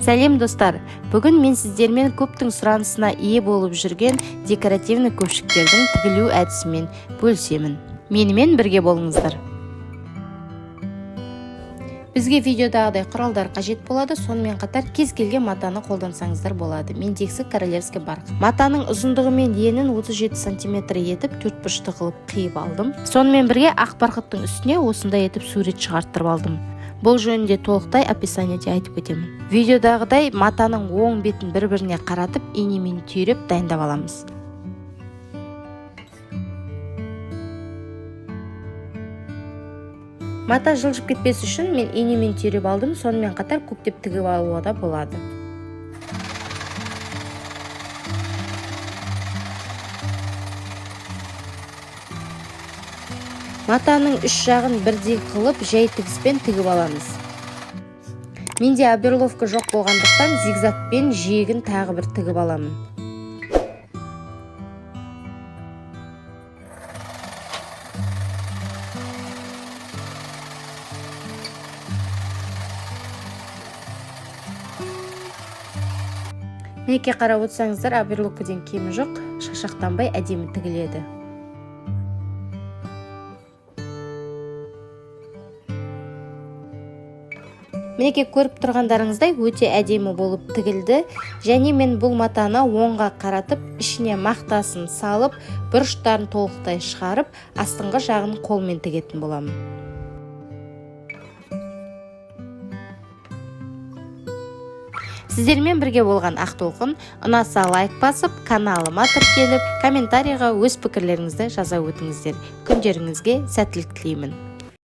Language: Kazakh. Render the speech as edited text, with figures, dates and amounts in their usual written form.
Сәлем достар, бүгін мен сіздермен көптің сұранысына ие болып жүрген декоративный көпшіктердің тігілу әдісімен бөлісемін. Менімен бірге болыңыздар. Бізге видеодағыдай құралдар қажет болады, сонымен қатар кез келген матаны қолдансаңыздар болады. Мен Дексі королевский барқыт. Матаның ұзындығы мен енін 37 см етіп, төртбұрышты қылып қиып алдым. Сонымен бірге ақ барқыттың үстіне осындай етіп сурет шығарттырып алдым. Бұл жөнінде толықтай описаниеде айтып өтемін. Видеодағыдай матаның оң бетін бір-біріне қаратып, инемен түйреп дайындап аламыз. Мата жылжып кетпес үшін мен инемен түйреп алдым, сонымен қатар көктеп тігіп алуға да болады. Матаның үш жағын бірдей қылып, жай тігіспен тігіп аламыз. Менде оберловка жоқ болғандықтан зигзагпен жиегін тағы бір тігіп аламын. Мінекей қарап отырсаңыздар, оберловкаден кемі жоқ, шашақтанбай әдемі тігіледі. Мінекей көріп тұрғандарыңыздай өте әдемі болып тігілді, және мен бұл матаны оңға қаратып, ішіне мақтасын салып, бұрыштарын толықтай шығарып, астыңғы жағын қолмен тігетін боламын. Сіздермен бірге болған Ақтолқын, ұнаса лайк басып, каналыма тіркеліп, комментарийға өз пікірлеріңізді жаза өтіңіздер. Күндеріңізге сәттілік тілеймін.